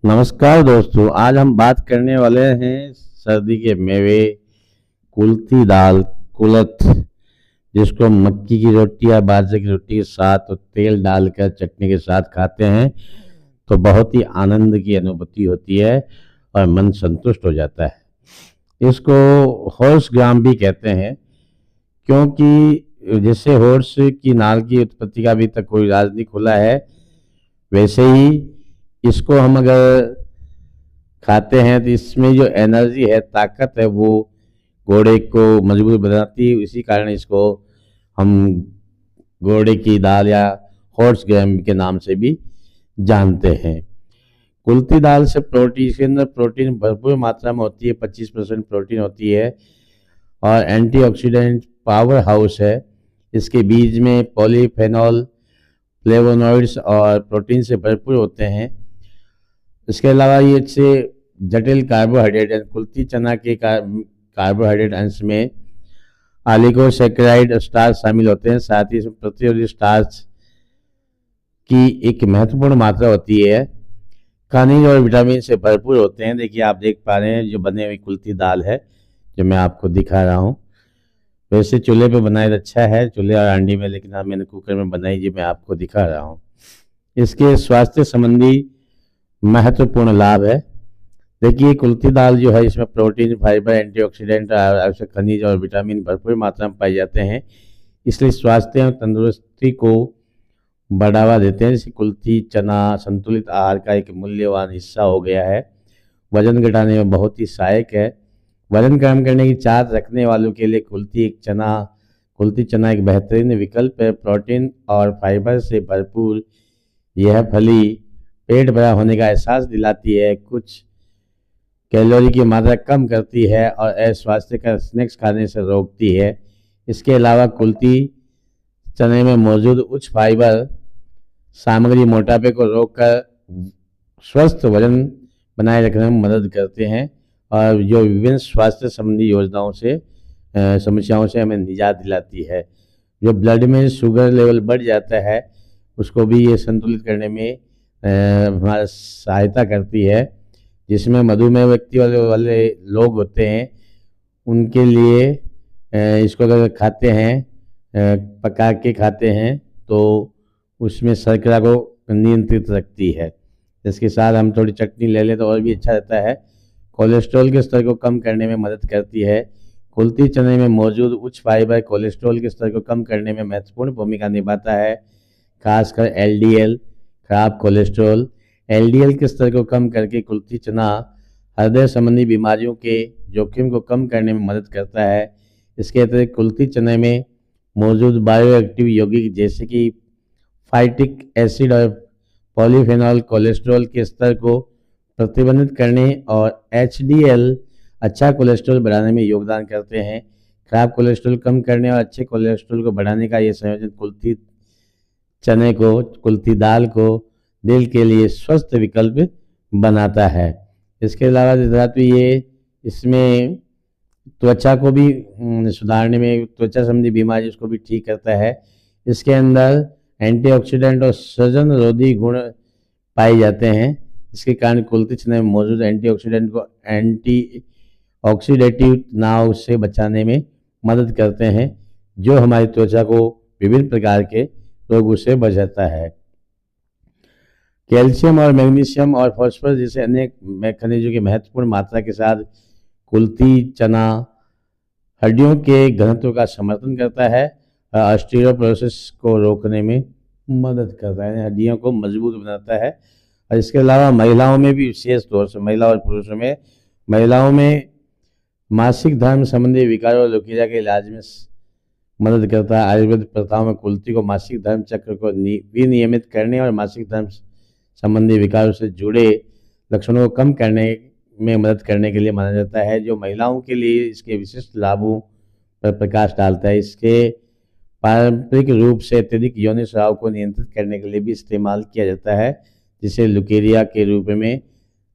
नमस्कार दोस्तों, आज हम बात करने वाले हैं सर्दी के मेवे कुल्थी दाल कुलथ, जिसको मक्की की रोटी या बाजरे की रोटी के साथ और तेल डालकर चटनी के साथ खाते हैं तो बहुत ही आनंद की अनुभूति होती है और मन संतुष्ट हो जाता है। इसको हॉर्स ग्राम भी कहते हैं, क्योंकि जैसे हॉर्स की नाल की उत्पत्ति का अभी तक कोई राज नहीं खुला है, वैसे ही इसको हम अगर खाते हैं तो इसमें जो एनर्जी है, ताकत है, वो घोड़े को मजबूत बनाती है। इसी कारण इसको हम घोड़े की दाल या हॉर्स ग्राम के नाम से भी जानते हैं। कुल्थी दाल से प्रोटीन, इसके अंदर प्रोटीन भरपूर मात्रा में होती है, 25% प्रोटीन होती है और एंटीऑक्सीडेंट पावर हाउस है। इसके बीज में पॉलीफेनॉल, फ्लेवोनॉइड्स और प्रोटीन से भरपूर होते हैं। इसके अलावा ये से जटिल कार्बोहाइड्रेट, कुल्थी चना के कार्बोहाइड्रेट अंश में ऑलिगोसैकेराइड स्टार्च शामिल होते हैं। साथ ही इसमें प्रतिरोधी स्टार्च की एक महत्वपूर्ण मात्रा होती है। खनिज और विटामिन से भरपूर होते हैं। देखिए, आप देख पा रहे हैं जो बने हुई कुल्थी दाल है, जो मैं आपको दिखा रहा हूँ। वैसे चूल्हे पे बनाए तो अच्छा है, चूल्हे और हांडी में, लेकिन हाँ, मैंने कुकर में बनाई, जो मैं आपको दिखा रहा हूँ। इसके स्वास्थ्य संबंधी महत्वपूर्ण लाभ है। देखिए, कुल्थी दाल जो है, इसमें प्रोटीन, फाइबर, एंटीऑक्सीडेंट, आवश्यक खनिज और विटामिन भरपूर मात्रा में पाए जाते हैं, इसलिए स्वास्थ्य और तंदुरुस्ती को बढ़ावा देते हैं। जैसे कुल्थी चना संतुलित आहार का एक मूल्यवान हिस्सा हो गया है। वजन घटाने में बहुत ही सहायक है। वजन कम करने की चाहत रखने वालों के लिए कुल्थी चना एक बेहतरीन विकल्प है। प्रोटीन और फाइबर से भरपूर यह फली पेट भरा होने का एहसास दिलाती है, कुछ कैलोरी की मात्रा कम करती है और अस्वास्थ्यकर स्नैक्स खाने से रोकती है। इसके अलावा कुल्थी चने में मौजूद उच्च फाइबर सामग्री मोटापे को रोककर स्वस्थ वजन बनाए रखने में मदद करते हैं और जो विभिन्न स्वास्थ्य संबंधी समस्याओं से हमें निजात दिलाती है। जो ब्लड में शुगर लेवल बढ़ जाता है, उसको भी ये संतुलित करने में हमारा सहायता करती है। जिसमें मधुमेह व्यक्ति वाले लोग होते हैं, उनके लिए इसको अगर खाते हैं, पका के खाते हैं, तो उसमें शर्करा को नियंत्रित रखती है। इसके साथ हम थोड़ी चटनी ले लें तो और भी अच्छा रहता है। कोलेस्ट्रॉल के स्तर को कम करने में मदद करती है। कुल्थी चने में मौजूद उच्च फाइबर कोलेस्ट्रॉल के स्तर को कम करने में महत्वपूर्ण भूमिका निभाता है, खासकर एलडीएल, खराब कोलेस्ट्रॉल। एलडीएल के स्तर को कम करके कुल्थी चना हृदय संबंधी बीमारियों के जोखिम को कम करने में मदद करता है। इसके अतिरिक्त कुल्थी चने में मौजूद बायोएक्टिव यौगिक जैसे कि फाइटिक एसिड और पॉलीफेनॉल कोलेस्ट्रॉल के स्तर को प्रतिबंधित करने और एचडीएल अच्छा कोलेस्ट्रॉल बढ़ाने में योगदान करते हैं। खराब कोलेस्ट्रॉल कम करने और अच्छे कोलेस्ट्रॉल को बढ़ाने का ये संयोजन कुल्थी दाल को दिल के लिए स्वस्थ विकल्प बनाता है। इसके अलावा ये इसमें त्वचा को भी सुधारने में, त्वचा संबंधी बीमारी उसको भी ठीक करता है। इसके अंदर एंटीऑक्सीडेंट और सृजन रोधी गुण पाए जाते हैं। इसके कारण कुल्थी चने में मौजूद एंटीऑक्सीडेंट को एंटीऑक्सीडेटिव तनाव से बचाने में मदद करते हैं, जो हमारी त्वचा को विभिन्न प्रकार के रोगों से बचाता है। कैल्शियम और मैग्नीशियम और फास्फोरस जैसे अनेक खनिजों की महत्वपूर्ण मात्रा के साथ कुल्थी चना हड्डियों के घनत्व का समर्थन करता है और ऑस्टियोपोरोसिस को रोकने में मदद करता है, हड्डियों को मजबूत बनाता है। और इसके अलावा महिलाओं में भी विशेष तौर से, महिला और पुरुषों में, महिलाओं में मासिक धर्म संबंधी विकारों और लुकीरिया के इलाज में मदद करता है। आयुर्वेद प्रथाओं में कुल्थी को मासिक धर्म चक्र को विनियमित करने और मासिक धर्म संबंधी विकारों से जुड़े लक्षणों को कम करने में मदद करने के लिए माना जाता है। जो महिलाओं के लिए इसके विशिष्ट लाभों पर प्रकाश डालता है। इसके पारंपरिक रूप से अत्यधिक यौन स्राव को नियंत्रित करने के लिए भी इस्तेमाल किया जाता है, जिसे लुकेरिया के रूप में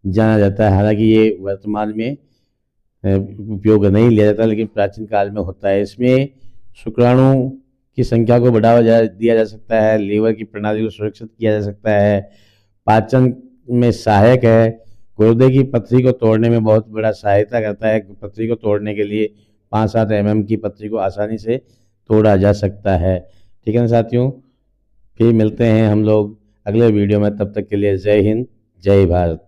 जाना जाता है। हालांकि ये वर्तमान में उपयोग नहीं लिया जाता, लेकिन प्राचीन काल में होता है। इसमें शुक्राणु की संख्या को बढ़ावा दिया जा सकता है, लीवर की प्रणाली को सुरक्षित किया जा सकता है, पाचन में सहायक है। गुर्दे की पथरी को तोड़ने में बहुत बड़ा सहायता करता है। पथरी को तोड़ने के लिए 5-7 mm की पथरी को आसानी से तोड़ा जा सकता है। ठीक है ना साथियों, फिर मिलते हैं हम लोग अगले वीडियो में। तब तक के लिए जय हिंद, जय भारत।